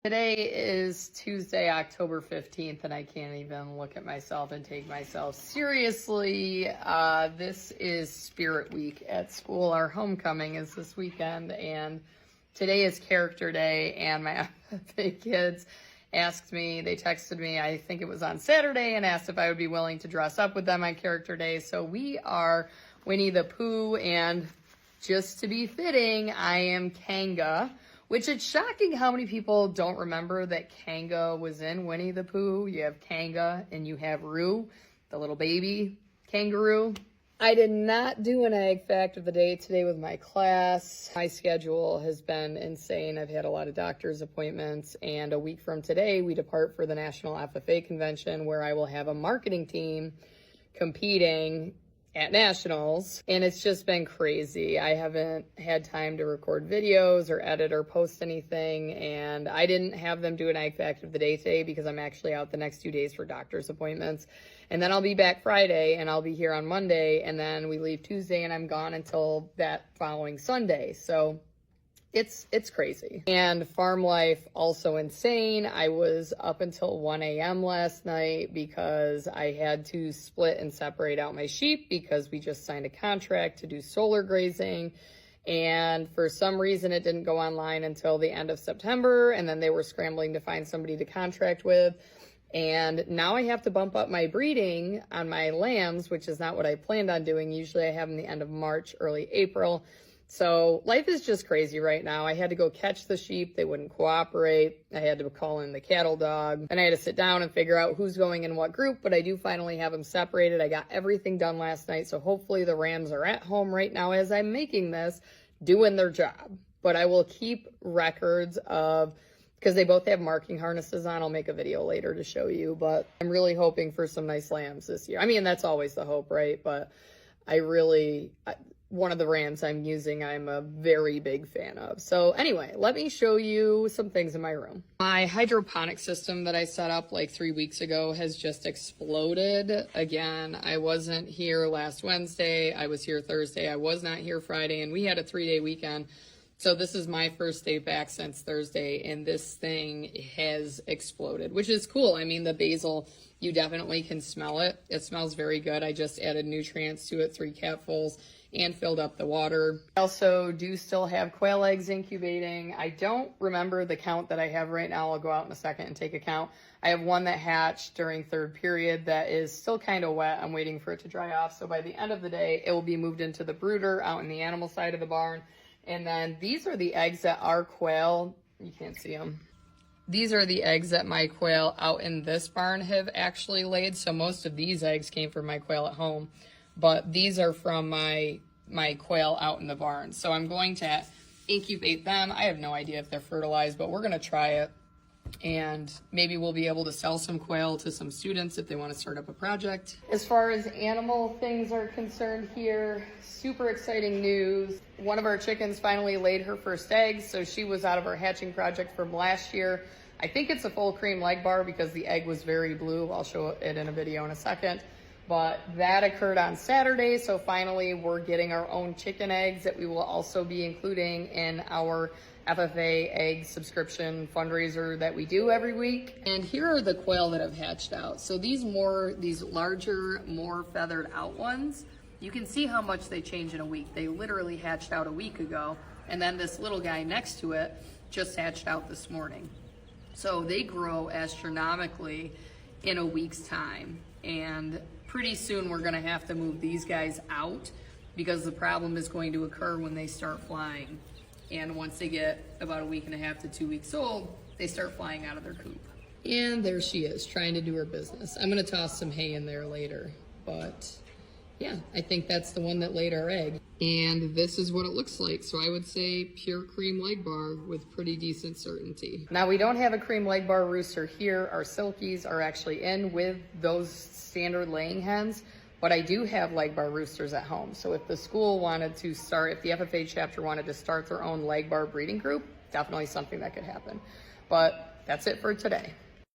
Today is Tuesday, October 15th, and I can't even look at myself and take myself seriously. This is Spirit Week at school. Our homecoming is this weekend, and today is Character Day, and my FFA kids asked me, they texted me, I think it was on Saturday, and asked if I would be willing to dress up with them on Character Day. So we are Winnie the Pooh, and just to be fitting, I am Kanga. Which it's shocking how many people don't remember that Kanga was in Winnie the Pooh. You have Kanga and you have Roo, the little baby kangaroo. I did not do an egg fact of the day today with my class. My schedule has been insane. I've had a lot of doctor's appointments, and a week from today, we depart for the National FFA Convention, where I will have a marketing team competing at nationals, and it's just been crazy. I haven't had time to record videos or edit or post anything, and I didn't have them do an egg fact of the day today because I'm actually out the next 2 days for doctor's appointments, and then I'll be back Friday, and I'll be here on Monday, and then we leave Tuesday, and I'm gone until that following Sunday. So it's crazy. And farm life also insane. I was up until 1 a.m. last night because I had to split and separate out my sheep because we just signed a contract to do solar grazing. And for some reason, it didn't go online until the end of September. And then they were scrambling to find somebody to contract with. And now I have to bump up my breeding on my lambs, which is not what I planned on doing. Usually I have them the end of March, early April. So life is just crazy right now. I had to go catch the sheep. They wouldn't cooperate. I had to call in the cattle dog. And I had to sit down and figure out who's going in what group, but I do finally have them separated. I got everything done last night. So hopefully the rams are at home right now as I'm making this, doing their job. But I will keep records of, because they both have marking harnesses on. I'll make a video later to show you, but I'm really hoping for some nice lambs this year. I mean, that's always the hope, right? But one of the rams I'm using, I'm a very big fan of. So anyway, let me show you some things in my room. My hydroponic system that I set up like 3 weeks ago has just exploded. Again, I wasn't here last Wednesday. I was here Thursday. I was not here Friday, and we had a 3-day weekend. So this is my first day back since Thursday, and this thing has exploded, which is cool. I mean, the basil, you definitely can smell it. It smells very good. I just added nutrients to it, 3 capfuls, and filled up the water. I also do still have quail eggs incubating. I don't remember the count that I have right now. I'll go out in a second and take a count. I have one that hatched during third period that is still kind of wet. I'm waiting for it to dry off. So by the end of the day, it will be moved into the brooder out in the animal side of the barn. And then these are the eggs that our quail, you can't see them. These are the eggs that my quail out in this barn have actually laid. So most of these eggs came from my quail at home, but these are from my quail out in the barn. So I'm going to incubate them. I have no idea if they're fertilized, but we're going to try it. And maybe we'll be able to sell some quail to some students if they want to start up a project. As far as animal things are concerned here, super exciting news. One of our chickens finally laid her first egg, so she was out of our hatching project from last year. I think it's a full cream leg bar because the egg was very blue. I'll show it in a video in a second. But that occurred on Saturday, so finally we're getting our own chicken eggs that we will also be including in our FFA egg subscription fundraiser that we do every week. And here are the quail that have hatched out. So these larger, more feathered out ones, you can see how much they change in a week. They literally hatched out a week ago, and then this little guy next to it just hatched out this morning. So they grow astronomically in a week's time, and pretty soon we're gonna have to move these guys out because the problem is going to occur when they start flying. And once they get about a week and a half to 2 weeks old, they start flying out of their coop. And there she is, trying to do her business. I'm gonna toss some hay in there later, but yeah, I think that's the one that laid our egg. And this is what it looks like. So I would say pure cream leg bar with pretty decent certainty. Now we don't have a cream leg bar rooster here. Our silkies are actually in with those standard laying hens, but I do have leg bar roosters at home. So if the school wanted to start, if the FFA chapter wanted to start their own leg bar breeding group, definitely something that could happen. But that's it for today.